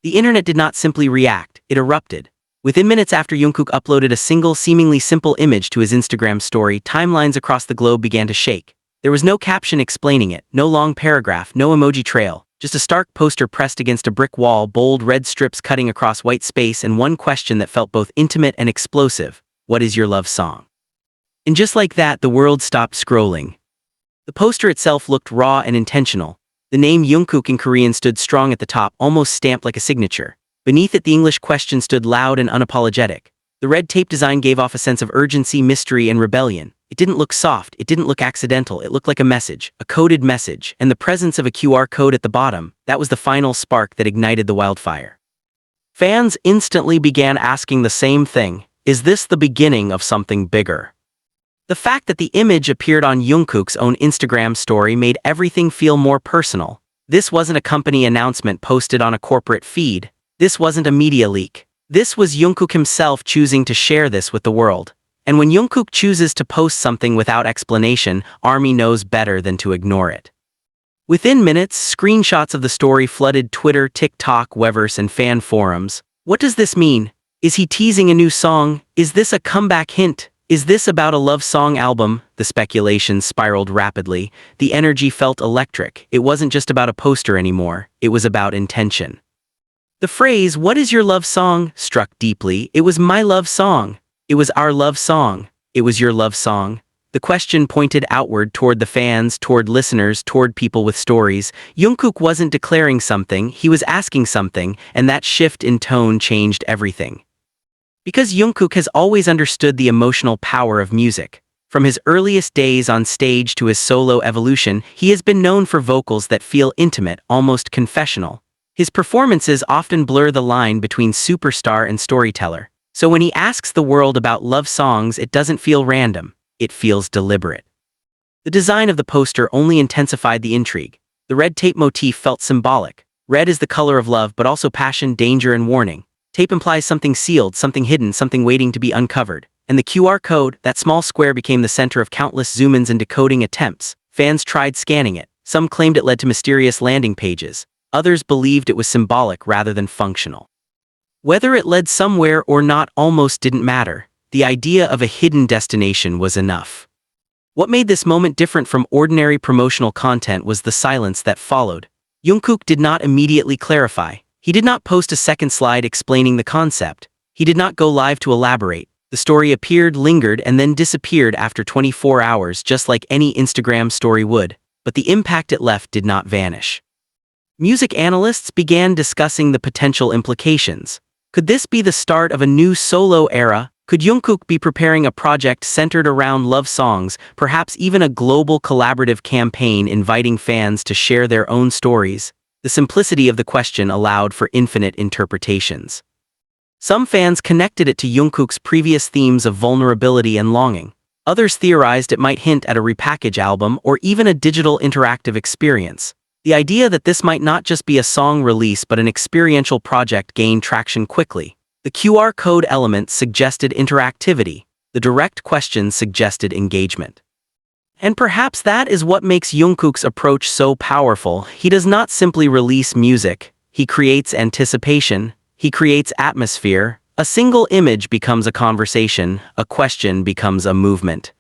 The internet did not simply react, it erupted. Within minutes after Jungkook uploaded a single, seemingly simple image to his Instagram story, timelines across the globe began to shake. There was no caption explaining it, no long paragraph, no emoji trail, just a stark poster pressed against a brick wall, bold red strips cutting across white space, and one question that felt both intimate and explosive: what is your love song? And just like that, the world stopped scrolling. The poster itself looked raw and intentional. The name Jungkook in Korean stood strong at the top, almost stamped like a signature. Beneath it, the English question stood loud and unapologetic. The red tape design gave off a sense of urgency, mystery, and rebellion. It didn't look soft, it didn't look accidental, it looked like a message, a coded message, and the presence of a QR code at the bottom, that was the final spark that ignited the wildfire. Fans instantly began asking the same thing: is this the beginning of something bigger? The fact that the image appeared on Jungkook's own Instagram story made everything feel more personal. This wasn't a company announcement posted on a corporate feed. This wasn't a media leak. This was Jungkook himself choosing to share this with the world. And when Jungkook chooses to post something without explanation, ARMY knows better than to ignore it. Within minutes, screenshots of the story flooded Twitter, TikTok, Weverse, and fan forums. What does this mean? Is he teasing a new song? Is this a comeback hint? Is this about a love song album? The speculations spiraled rapidly. The energy felt electric. It wasn't just about a poster anymore. It was about intention. The phrase, "what is your love song?" struck deeply. It was my love song. It was our love song. It was your love song. The question pointed outward, toward the fans, toward listeners, toward people with stories. Jungkook wasn't declaring something, he was asking something, and that shift in tone changed everything. Because Jungkook has always understood the emotional power of music. From his earliest days on stage to his solo evolution, he has been known for vocals that feel intimate, almost confessional. His performances often blur the line between superstar and storyteller. So when he asks the world about love songs, it doesn't feel random, it feels deliberate. The design of the poster only intensified the intrigue. The red tape motif felt symbolic. Red is the color of love, but also passion, danger, and warning. Tape implies something sealed, something hidden, something waiting to be uncovered. And the QR code, that small square, became the center of countless zoom-ins and decoding attempts. Fans tried scanning it. Some claimed it led to mysterious landing pages. Others believed it was symbolic rather than functional. Whether it led somewhere or not almost didn't matter. The idea of a hidden destination was enough. What made this moment different from ordinary promotional content was the silence that followed. Jungkook did not immediately clarify. He did not post a second slide explaining the concept. He did not go live to elaborate. The story appeared, lingered, and then disappeared after 24 hours, just like any Instagram story would. But the impact it left did not vanish. Music analysts began discussing the potential implications. Could this be the start of a new solo era? Could Jungkook be preparing a project centered around love songs, perhaps even a global collaborative campaign inviting fans to share their own stories? The simplicity of the question allowed for infinite interpretations. Some fans connected it to Jungkook's previous themes of vulnerability and longing. Others theorized it might hint at a repackage album or even a digital interactive experience. The idea that this might not just be a song release but an experiential project gained traction quickly. The QR code element suggested interactivity. The direct questions suggested engagement. And perhaps that is what makes Jungkook's approach so powerful. He does not simply release music. He creates anticipation. He creates atmosphere. A single image becomes a conversation. A question becomes a movement.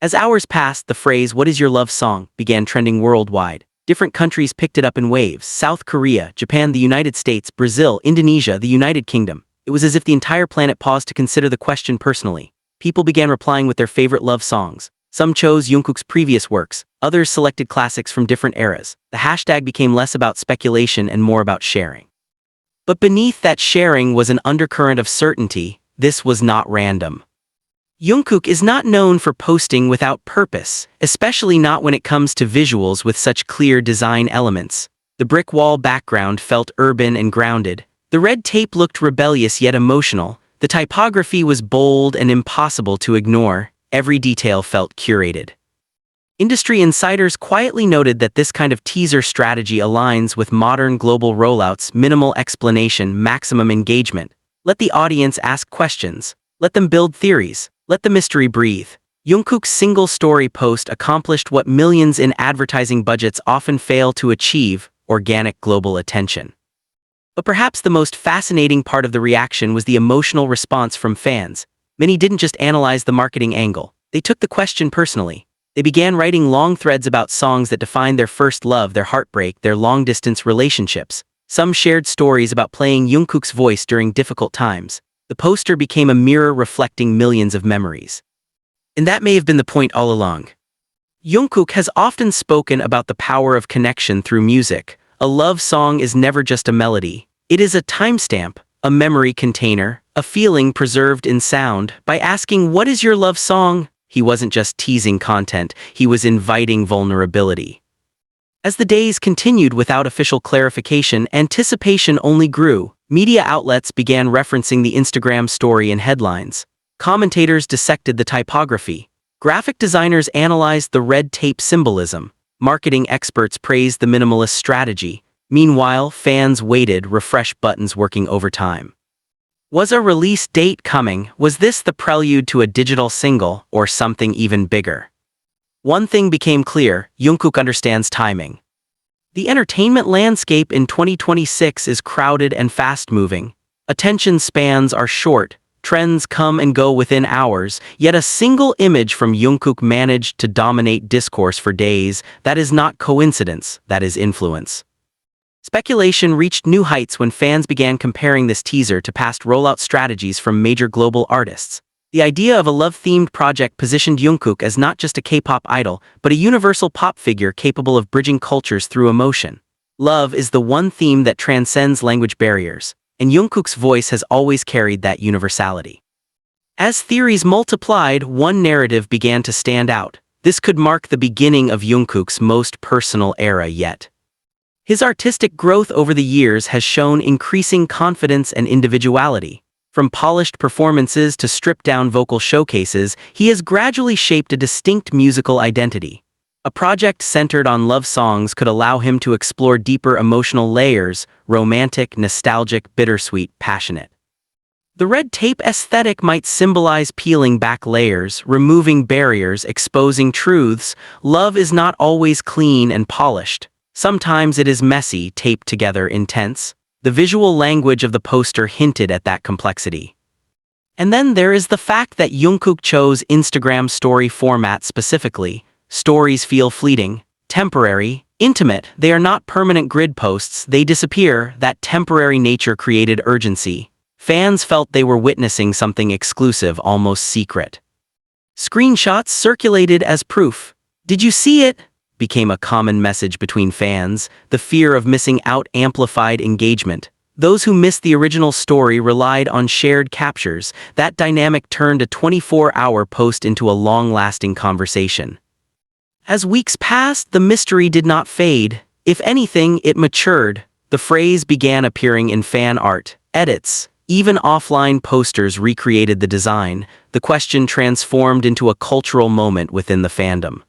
As hours passed, the phrase, "what is your love song?" began trending worldwide. Different countries picked it up in waves: South Korea, Japan, the United States, Brazil, Indonesia, the United Kingdom. It was as if the entire planet paused to consider the question personally. People began replying with their favorite love songs. Some chose Jungkook's previous works, others selected classics from different eras. The hashtag became less about speculation and more about sharing. But beneath that sharing was an undercurrent of certainty. This was not random. Jungkook is not known for posting without purpose, especially not when it comes to visuals with such clear design elements. The brick wall background felt urban and grounded. The red tape looked rebellious yet emotional. The typography was bold and impossible to ignore. Every detail felt curated. Industry insiders quietly noted that this kind of teaser strategy aligns with modern global rollouts: minimal explanation, maximum engagement. Let the audience ask questions. Let them build theories. Let the mystery breathe. Jungkook's single story post accomplished what millions in advertising budgets often fail to achieve: organic global attention. But perhaps the most fascinating part of the reaction was the emotional response from fans. Many didn't just analyze the marketing angle. They took the question personally. They began writing long threads about songs that defined their first love, their heartbreak, their long-distance relationships. Some shared stories about playing Jungkook's voice during difficult times. The poster became a mirror reflecting millions of memories. And that may have been the point all along. Jungkook has often spoken about the power of connection through music. A love song is never just a melody. It is a timestamp, a memory container, a feeling preserved in sound. By asking, "What is your love song?" he wasn't just teasing content, he was inviting vulnerability. As the days continued without official clarification, anticipation only grew. Media outlets began referencing the Instagram story in headlines. Commentators dissected the typography. Graphic designers analyzed the red tape symbolism. Marketing experts praised the minimalist strategy. Meanwhile, fans waited, refresh buttons working overtime. Was a release date coming? Was this the prelude to a digital single, or something even bigger? One thing became clear: Jungkook understands timing. The entertainment landscape in 2026 is crowded and fast-moving. Attention spans are short, trends come and go within hours, yet a single image from Jungkook managed to dominate discourse for days. That is not coincidence, that is influence. Speculation reached new heights when fans began comparing this teaser to past rollout strategies from major global artists. The idea of a love-themed project positioned Jungkook as not just a K-pop idol, but a universal pop figure capable of bridging cultures through emotion. Love is the one theme that transcends language barriers, and Jungkook's voice has always carried that universality. As theories multiplied, one narrative began to stand out. This could mark the beginning of Jungkook's most personal era yet. His artistic growth over the years has shown increasing confidence and individuality. From polished performances to stripped-down vocal showcases, he has gradually shaped a distinct musical identity. A project centered on love songs could allow him to explore deeper emotional layers: romantic, nostalgic, bittersweet, passionate. The red tape aesthetic might symbolize peeling back layers, removing barriers, exposing truths. Love is not always clean and polished. Sometimes it is messy, taped together, intense. The visual language of the poster hinted at that complexity. And then there is the fact that Jungkook chose Instagram story format specifically. Stories feel fleeting, temporary, intimate. They are not permanent grid posts, they disappear. That temporary nature created urgency. Fans felt they were witnessing something exclusive, almost secret. Screenshots circulated as proof. "Did you see it?" became a common message between fans. The fear of missing out amplified engagement. Those who missed the original story relied on shared captures. That dynamic turned a 24-hour post into a long-lasting conversation. As weeks passed, the mystery did not fade. If anything, it matured. The phrase began appearing in fan art, edits, even offline posters recreated the design. The question transformed into a cultural moment within the fandom.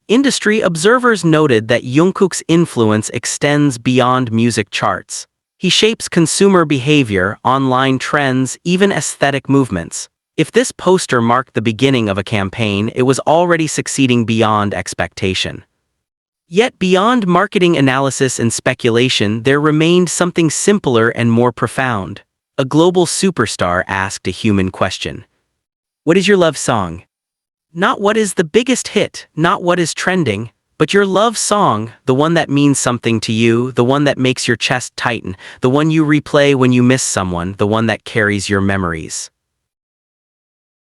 Industry observers noted that Jungkook's influence extends beyond music charts. He shapes consumer behavior, online trends, even aesthetic movements. If this poster marked the beginning of a campaign, it was already succeeding beyond expectation. Yet beyond marketing analysis and speculation, there remained something simpler and more profound. A global superstar asked a human question. "What is your love song?" Not what is the biggest hit, not what is trending, but your love song, the one that means something to you, the one that makes your chest tighten, the one you replay when you miss someone, the one that carries your memories.